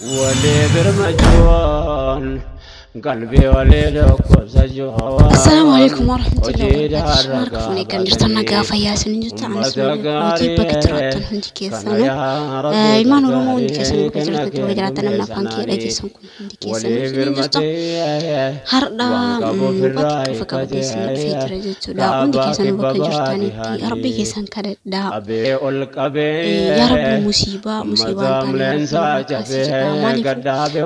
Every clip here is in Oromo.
ولي برمجون قلبي ولي لكم سجوا السلام عليكم ورحمة الله وبركاته. شمارك فوني كان جرتنا قافة ياسين جتا عن اسمي بكتراتن هندي كيسانو إيمان ورمو هندي كيسانو بكتراتن توجراتنا من فانكي ريكيسان هندي كيسانو جتا هردا بكتر فكابتيسن في ترجتو لا هندي كيسانو بكتراتني تي ربي كيسان كده دا يا رب مصيبة تاني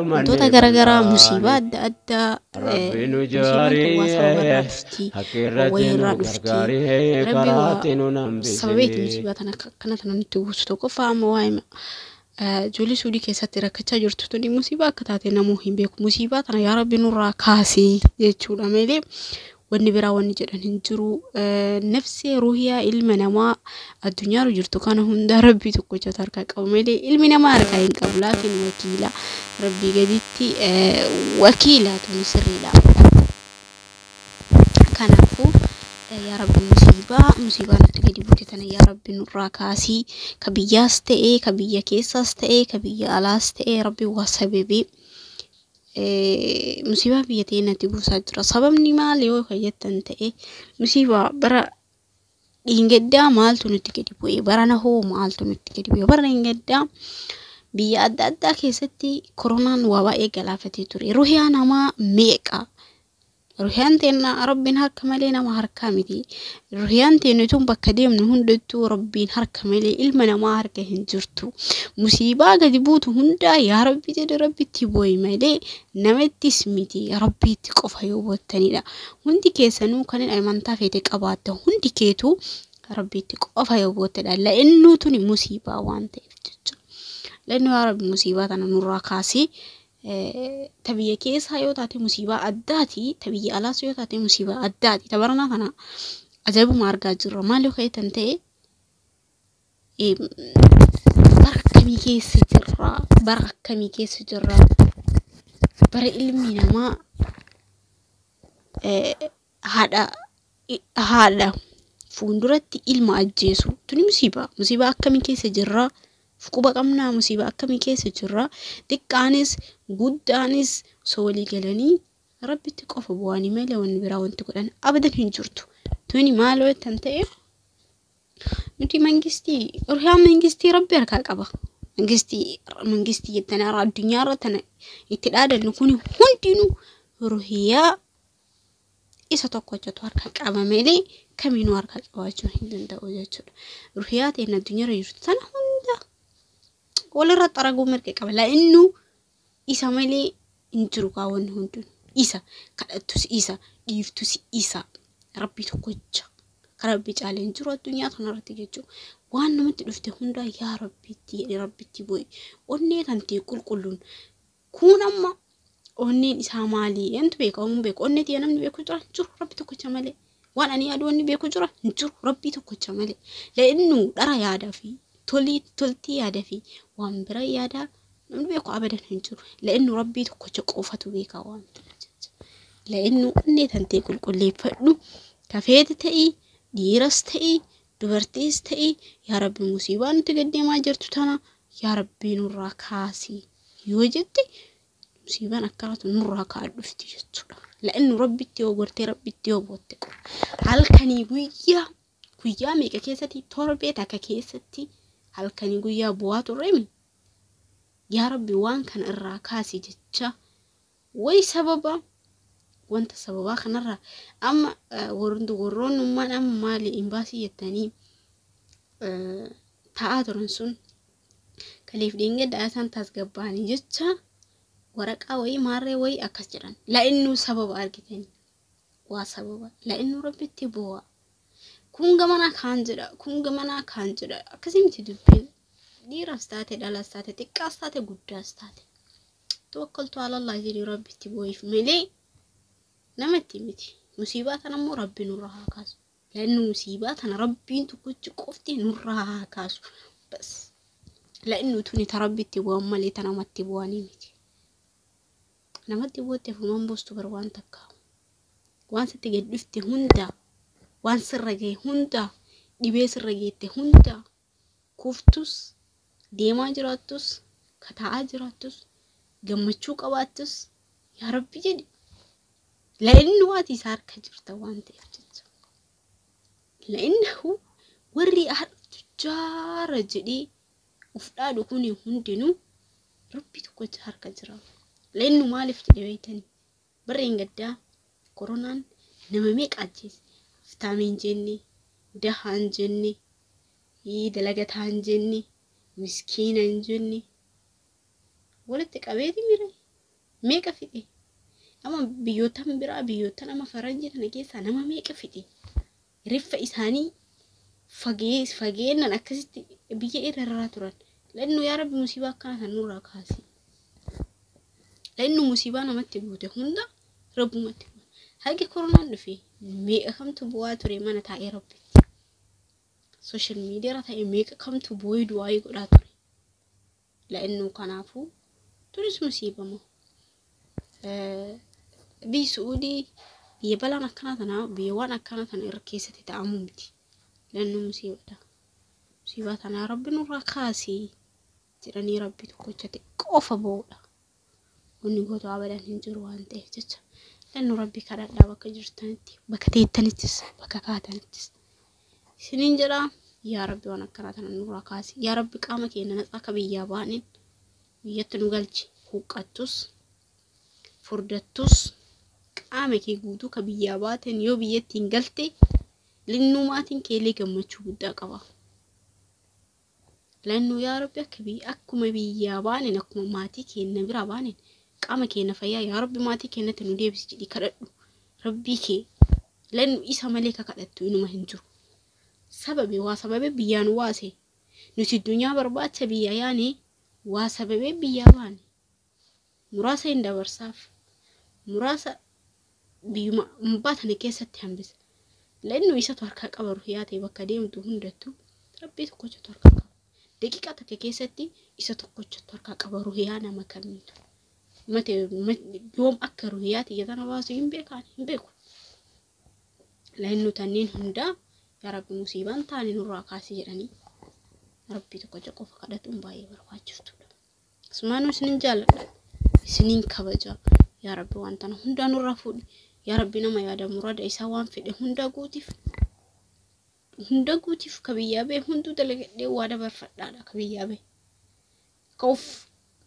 مالي دوتا غرغرا مصيبة أدى ربي نجاري حكيرتي نغرغاري كراتي ننبسي سببيت مصيبة أنا كانت نتوسط كفام وايم جولي سودي كيسات ركتشا جرتو توني مصيبة كتاتي نموهم بيك مصيبة أنا يا ربي نورا كاسي يجونا ميلي والنبرا والنجر هنجرو نفسي روحيا علمنا ما الدنيا رجرتو كان هندا ربي تكوجا تركك أو ميلي علمنا ما ركاين قبل لكن وكيلا ربي قديتي وكيلة تنسري لا كنافو يا رب مصيبة نتجدي بوتنا يا رب نورا كاسي كبياس تأي كبيا كيساس تأي كبيا ألاس تأي ربي وسببي مصيبة بيتين تبو سجرا سببني ما ليو خيتن تأي مصيبة برا إنجدا مال تنتجدي بوي برا هو مال تنتجدي بوي برا إنجدا بيا أدا كيستي كورونا وباء جلافتي تري روحي أنا ما ميكا روحيان تينا ربين هرك مالينا ما هرك مدي روحيان تينا توم بكديم نهندتو ربين هرك مالي إلمنا ما هرك هنجرتو مصيبة قد بوت هندا يا ربي تدي ربي تبوي مالي نمت اسمتي يا ربي تقف هيوبو التانيلا هندي كيسانو كان الأيمان تافيتك أباته هندي كيتو ربي تقف هيوبو التانيلا لأنه توني مصيبة وانت لأنه يا رب مصيبة أنا نورا كاسي تبي كيس هايو تاتي مصيبة أداتي تبي ألاس يو تاتي مصيبة أداتي تبرنا كنا أجابو مارجا جرا ما لو خي تنتي برك كمي كيس جرا بر علمنا ما هذا فندرتي علم أجيسو توني مصيبة كمي كيس جرا فكوبا قمنا مصيبة كمي كيس جرا دكانس قدانس سولي قلني ربي تقف بواني ميلا ونبرا وانتقلن أبدا هنجرتو توني مالو تنتهي نتي منجستي رحيا منجستي ربي ركاك أبا منجستي يتنارى الدنيا رتنا يتلاد نكوني هندينو رحيا إسا تقوى جاتو ركاك أبا ميلي كمينو ركاك أبا جو هندن دا وجاتو رحيا تينا الدنيا رجرتو تنا هندا ولا رات أراجو مركي قبل لأنه إيسا مالي إنتروكا ونهندون إيسا كالتوس إيسا يفتوس إيسا ربي تقوجا ربي تعالى إنترو الدنيا تنارتي جيجو وانا متلفته هندا يا ربي تبوي وني تنتي كلون كون أما وني إيسا مالي أنت بيك أو من بيك وني تيانا من بيكو جرا نجر ربي تقوجا مالي وانا أني أدواني بيكو جرا نجر ربي تقوجا مالي لأنه درا يادا في تلتي يادا في وان برا يادا من بيكو أبدا هنجر لأنه ربي تقوجا قوفتو بيكا وان لأنه أني تنتي كل فردو كفيت تأي ديرس تأي دبرتيس تأي يا ربي مصيبة نتقدي ما جرتو تانا يا ربي نورا كاسي يوجدتي مصيبة نكرت نورا كالفتي جتو لأنه ربي تيو قرتي ربي تيو بوتك هل كان يقويا ميكا كيستي توربيتا كيستي هل كان يقويا بواتو رمي يا ربي وان كان الراكاسي جتشا وي سببا وانت سببا خنرا اما ورون من اما مالي امباسي التاني تاادرنسون كليف دينجا داسان تاسقباني جتشا ورقا وي ماري وي اكسجران لانه سبب اركتين وسبب لانه ربي تبوا كونغا منا كانجرا اكسيمتي دبين ديرا ستاتي دالا ستاتي تكا ستاتي قدا ستاتي توكلت على الله جري ربي تبوي في ملي نمتي متي مصيبات أنا مو ربي نورها كاسو لأنه مصيبات أنا ربي انتو كنت قفتي نورها كاسو بس لأنه توني تربي تبوا أمالي تنمت تبواني متي نمت تبوتي فمان بوستو بروان تكاو وان ستجد لفتي هندا وان سرقي هندا دبي سرقيتي هندا كفتوس ديما جراتوس كتا جراتوس gammachuu qabaattus yaa rabbi jedhi la'innu waati isaa harka jirta waan ta'eef jecha la'innahu warri jaara jedhee uf dhaadhu kun hundinuu rabbi tokkocha harka jira la'innu maaliif jedhee beeytanii barreen gaddaa koronaan nama meeqa ajjeese fitaamin jenne dahaan jenne dalagataan jenne miskiinan jenne walitti qabeeti mire meeqa fixe ama biyyootan biraa biyyootan ama faranjii tana keessaa nama meeqa fixe riffa isaanii fageennan akkasitti biyya irra turan la'innu yaa rabbi musiibaa akkana san nurraa kaasi la'innu musiibaa namatti buute hunda rabbumatti haqi koronaan dhufe meeqa kamtu bu'aa ture mana taa'ee rabbi social media irra ta'e meeqa kamtu bu'ee du'aa godhaa ture la'innu kanaafuu turis musiibama biyyi Suudii biyya balaan akkana tana biyya waan akkana tana irra keessatti ta'amu miti la'innu musiibadha musiibaa tana rabbi nurraa kaasii jedhanii rabbi tokkocha ta'e qofa bo'uudha wanni gootu abadan hin jiru waan ta'eef jecha la'innu rabbi kadhadhaa bakka jirtanitti bakka teettanittis bakka kaatanittis isiniin jedhaa yaa rabbi waan akkana tana nurraa kaasii yaa rabbi qaama keenya natsaa akka biyyaa baaniin biyyatti nu galchi huqqattus furdattus qaama kee guutuu ka biyyaa baateen yoo biyyatti hin galte linnumaatiin keelee gammachuu guddaa qaba la'innu yaa rabbi akkuma biyyaa baaneen akkuma maatii keenya bira baaneen qaama keenya fayyaa yaa rabbi maatii keenyatti nu deebisi jedhii kadhadhu rabbii kee la'innu isa malee ka kadhattu inuma hin jiru sababe biyyaan waase nuti addunyaa barbaacha biyya yaane waa sababee biyyaa baane muraasa hin dabarsaaf muraasa biyyuma baatane keessatti hambisa la'innu isatu harkaa qaba ruhiyaa ta'e bakka deemtu hundattuu rabbii tokkochatu harkaa qaba daqiiqaa takka keessatti isa tokkochatu harkaa qaba ruhiyaa nama kamiitu mate yoom akka ruhiyaa ta'e tana baasu hin beeku la'innu tanneen hundaa yaa rabbi musiibaan taane nurraa kaasii jedhanii rabbii tokkocha qofa kadhatuun baay'ee barbaachiftuudha asumaanuu isinin jaalladha isinin kabaja yaa rabbi waan tana hundaa nurraa fuudhi yaa rabbi nama yaada murada isaa waan fedhe hunda guutiif ka biyyaa bee hunduu dalagadhee waa dabarfadhaadha ka biyyaa bee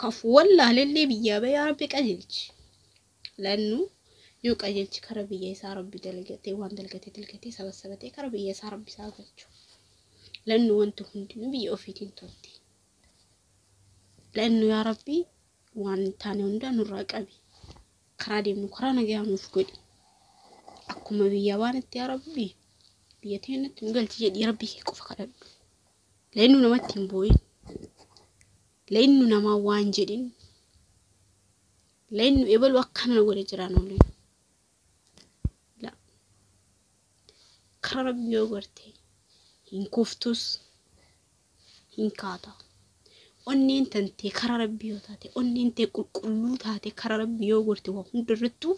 kaf wallaalellee biyyaa bee yaa rabbi qajeelchi la'innu yoo qajeelchi kara biyya isaa rabbi dalagatee waan dalagatee sabasabatee kara biyya isaa rabbi isaa galchu la'innu wanti hundinuu biyya ofiitiin tolti la'innu yaa rabbi waan taane hunda nurraa qabi karaa deemnu karaa nagaa nuuf godhi akkuma biyya baanitti yaa rabbi biyya teenyatti nu galchi jedhii rabbi kee qofa kadhadhu la'innu namatti hin boo'in la'innu namaa waan jedhin la'innu ebalu akkana godhe jiraan olleen karaa rabbi yoo garte hin kuftus hin kaata onneen tantee karaa rabbi yoo taate onneen tee qulqulluu taate karaa rabbi yoo gorte waa hundarrattuu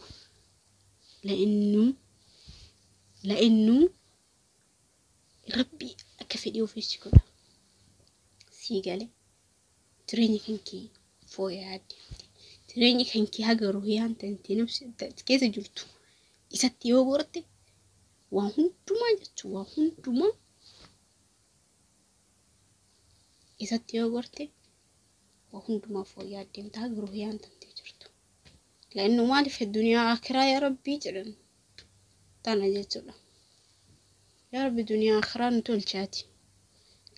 la'innu rabbi akka fedhii ofiisi godha sii galee jireenya kankee fooyya'aa adeemte jireenya kankee haga ruhiyaan tantee keessa jirtu isatti yoo gorte waa hundumaa jechuun waa hundumaa isatti yoo gorte waa hundumaa fooyya'aa adeemta haga ruhiyaan tantee jirtu la'innu maaliif duniyaa akiraa yaa rabbii jedhan tana jechuudha yaa rabbi duniyaa akiraa nu tolchaati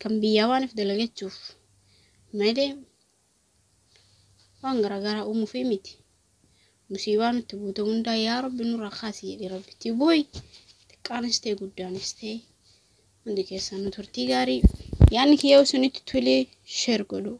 kan biyyaa waaniif dalagachuuf malee waan garaagaraa uumuufii miti musiibaa nutti buute hundaa yaa rabbi nurraa kaasi jedhee rabbitti booyi xiqqaanis ta'e guddaanis ta'e hundi keessan nu turtii gaarii yaanni kiyyoo sunitti tolee sheer godhu